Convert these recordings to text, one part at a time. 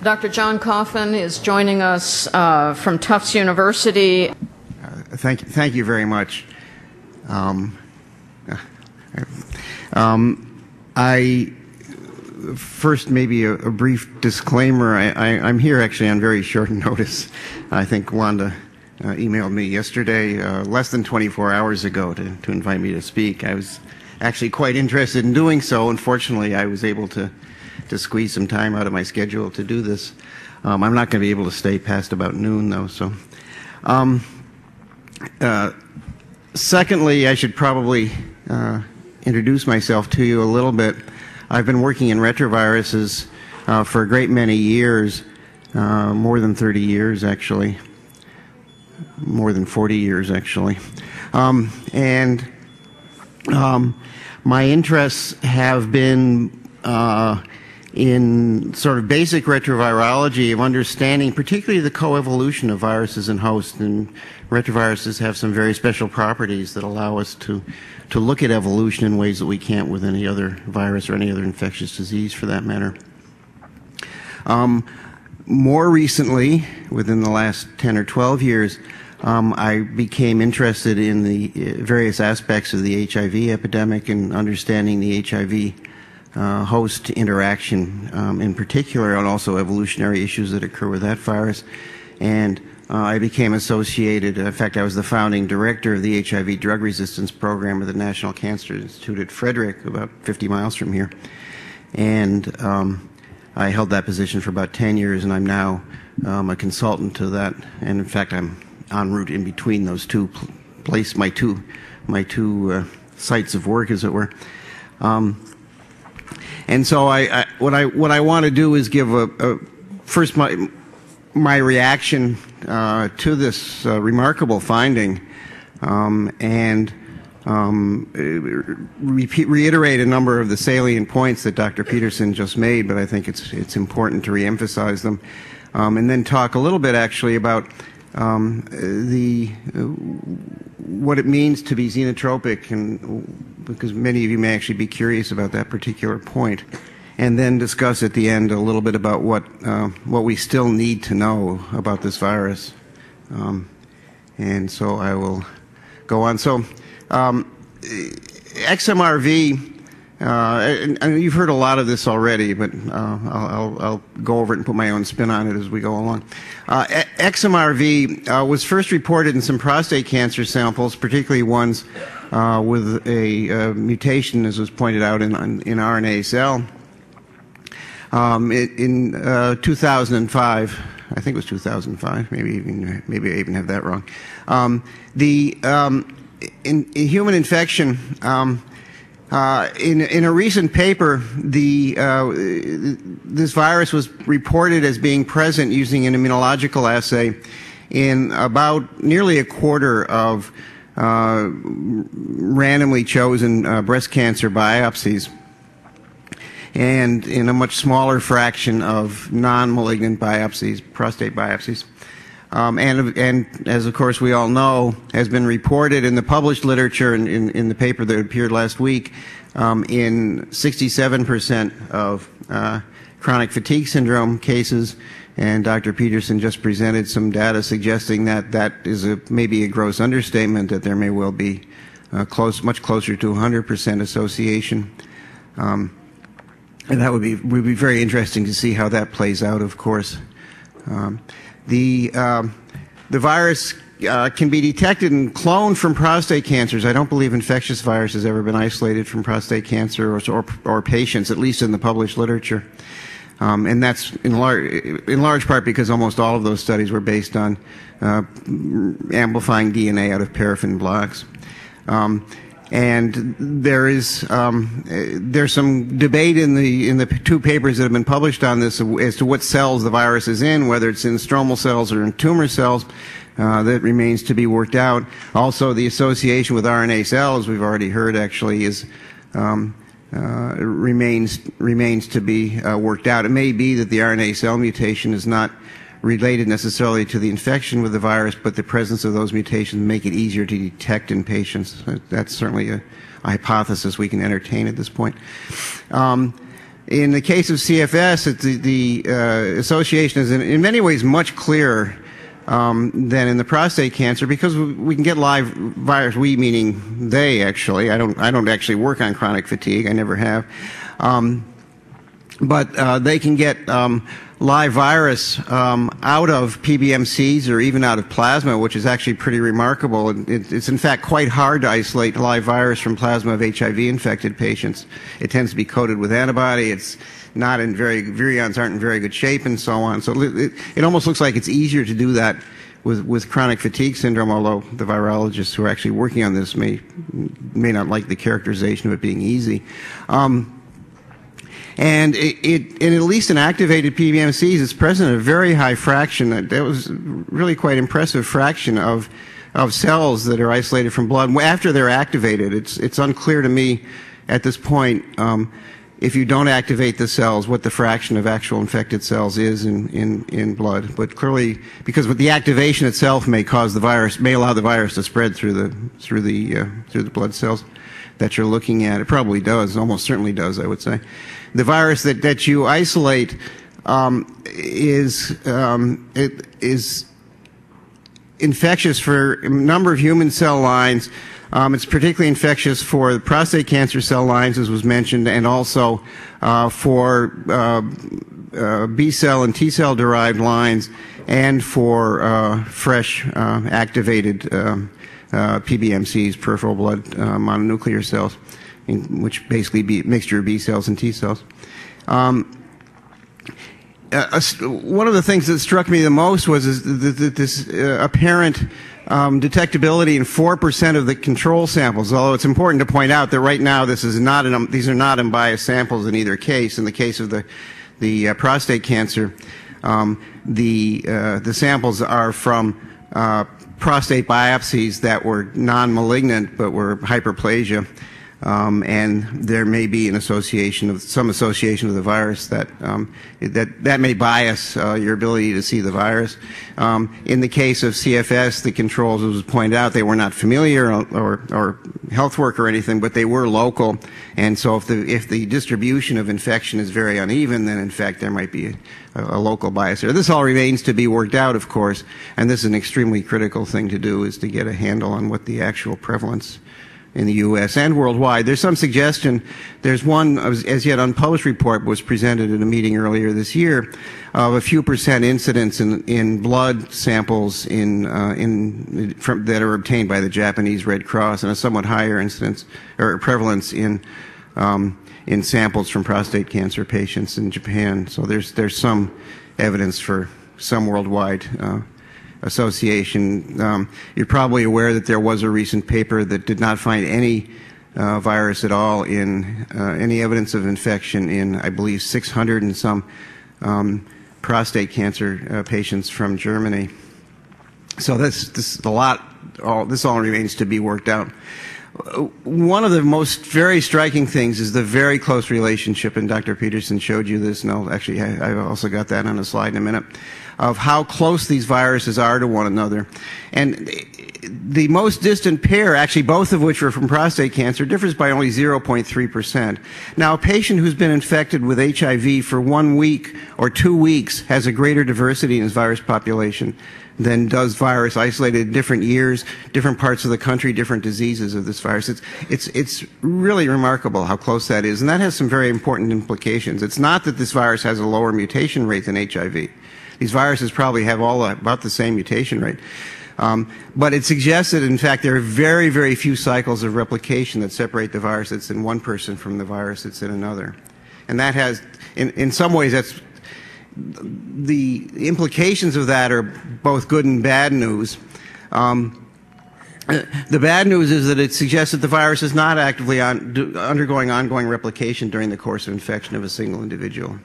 Dr. John Coffin is joining us from Tufts University. Thank you very much. First, maybe a brief disclaimer. I'm here actually on very short notice. I think Wanda emailed me yesterday, less than 24 hours ago, to invite me to speak. I was actually quite interested in doing so. Unfortunately, I was able to squeeze some time out of my schedule to do this. I'm not going to be able to stay past about noon, though. So, secondly, I should probably introduce myself to you a little bit. I've been working in retroviruses for a great many years, more than 30 years actually, more than 40 years actually. My interests have been in sort of basic retrovirology, of understanding particularly the coevolution of viruses and hosts. And retroviruses have some very special properties that allow us to look at evolution in ways that we can't with any other virus or any other infectious disease for that matter. More recently, within the last 10 or 12 years, I became interested in the various aspects of the HIV epidemic and understanding the HIV host interaction in particular, and also evolutionary issues that occur with that virus. And I became associated, in fact, I was the founding director of the HIV drug resistance program of the National Cancer Institute at Frederick, about 50 miles from here. And I held that position for about 10 years, and I'm now a consultant to that. And in fact, I'm en route in between those two my two sites of work, as it were. And so what I want to do is give first my reaction to this remarkable finding, and reiterate a number of the salient points that Dr. Peterson just made, but I think it's important to reemphasize them, and then talk a little bit actually about what it means to be xenotropic, and because many of you may actually be curious about that particular point, and then discuss at the end a little bit about what we still need to know about this virus. And so I will go on. So XMRV, and you've heard a lot of this already, but I'll go over it and put my own spin on it as we go along. XMRV was first reported in some prostate cancer samples, particularly ones with a mutation, as was pointed out in RNA cell. In 2005, I think it was 2005. Maybe I even have that wrong. In human infection, in a recent paper, this virus was reported as being present using an immunological assay in about nearly a quarter of randomly chosen breast cancer biopsies, and in a much smaller fraction of non-malignant biopsies, prostate biopsies. And as of course we all know, has been reported in the published literature in the paper that appeared last week, in 67% of chronic fatigue syndrome cases. And Dr. Peterson just presented some data suggesting that that is maybe a gross understatement, that there may well be much closer to 100% association. And that would be very interesting to see how that plays out, of course. The virus can be detected and cloned from prostate cancers. I don't believe infectious virus has ever been isolated from prostate cancer or patients, at least in the published literature. And that's in large part because almost all of those studies were based on amplifying DNA out of paraffin blocks. And there's some debate in the two papers that have been published on this as to what cells the virus is in, whether it's in stromal cells or in tumor cells. That remains to be worked out. Also, the association with RNA cells, we've already heard, actually remains to be worked out. It may be that the RNA cell mutation is not related necessarily to the infection with the virus, but the presence of those mutations make it easier to detect in patients. That's certainly a hypothesis we can entertain at this point. In the case of CFS, the association is in many ways much clearer than in the prostate cancer, because we can get live virus. We meaning they, actually. I don't actually work on chronic fatigue. I never have. But they can get live virus out of PBMCs or even out of plasma, which is actually pretty remarkable. It's in fact quite hard to isolate live virus from plasma of HIV-infected patients. It tends to be coated with antibody. It's not in virions aren't in very good shape, and so on. So it almost looks like it's easier to do that with chronic fatigue syndrome, although the virologists who are actually working on this may not like the characterization of it being easy. And in at least in activated PBMCs, it's present in a very high fraction. That was really quite impressive fraction of cells that are isolated from blood after they're activated. It's unclear to me at this point, if you don't activate the cells, what the fraction of actual infected cells is in blood. But clearly, because the activation itself may cause the virus, may allow the virus to spread through the blood cells that you're looking at. It probably does, almost certainly does, I would say. The virus that you isolate is infectious for a number of human cell lines. It's particularly infectious for the prostate cancer cell lines, as was mentioned, and also for B cell and T cell derived lines, and for fresh activated PBMCs, peripheral blood mononuclear cells, which basically be a mixture of B cells and T cells. One of the things that struck me the most was this apparent detectability in 4% of the control samples, although it's important to point out that right now these are not unbiased samples in either case. In the case of the prostate cancer, the samples are from prostate biopsies that were non-malignant but were hyperplasia, and there may be some association of the virus that may bias your ability to see the virus. In the case of CFS, the controls, as was pointed out, they were not familiar or health work or anything, but they were local. And so if the distribution of infection is very uneven, then in fact there might be a local bias there. This all remains to be worked out, of course, and this is an extremely critical thing to do, is to get a handle on what the actual prevalence in the U.S. and worldwide. There's some suggestion. There's one as yet unpublished report was presented at a meeting earlier this year of a few percent incidence in blood samples that are obtained by the Japanese Red Cross, and a somewhat higher incidence or prevalence in samples from prostate cancer patients in Japan. So there's some evidence for some worldwide association. You're probably aware that there was a recent paper that did not find any virus at all in any evidence of infection in, I believe, 600 and some prostate cancer patients from Germany. So this all remains to be worked out. One of the most very striking things is the very close relationship, and Dr. Peterson showed you this, and I've also got that on a slide in a minute, of how close these viruses are to one another. And the most distant pair, actually both of which were from prostate cancer, differs by only 0.3%. Now, a patient who's been infected with HIV for 1 week or 2 weeks has a greater diversity in his virus population than does virus isolated in different years, different parts of the country, different diseases of this virus. It's really remarkable how close that is, and that has some very important implications. It's not that this virus has a lower mutation rate than HIV. These viruses probably have all about the same mutation rate. But it suggests that, in fact, there are very, very few cycles of replication that separate the virus that's in one person from the virus that's in another. And that has, in some ways, the implications of that are both good and bad news. The bad news is that it suggests that the virus is not actively undergoing ongoing replication during the course of infection of a single individual.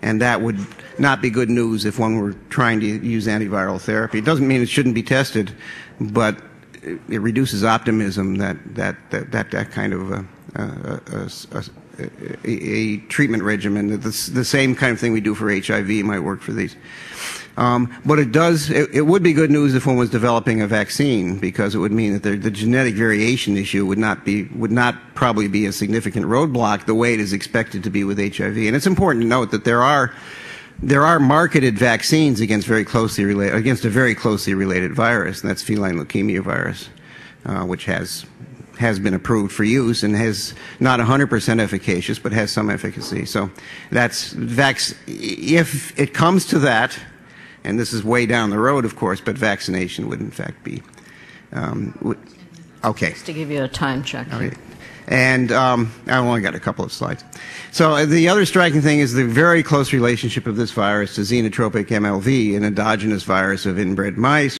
And that would not be good news if one were trying to use antiviral therapy. It doesn't mean it shouldn't be tested, but it reduces optimism that kind of a treatment regimen, the same kind of thing we do for HIV, might work for these. But it would be good news if one was developing a vaccine, because it would mean that the genetic variation issue would not probably be a significant roadblock the way it is expected to be with HIV. And it's important to note that there are marketed vaccines against a very closely related virus, and that's feline leukemia virus, which has been approved for use and has not 100% efficacious, but has some efficacy. So if it comes to that, and this is way down the road, of course, but vaccination would in fact be okay. Just to give you a time check. All right. And I've only got a couple of slides. So the other striking thing is the very close relationship of this virus to xenotropic MLV, an endogenous virus of inbred mice,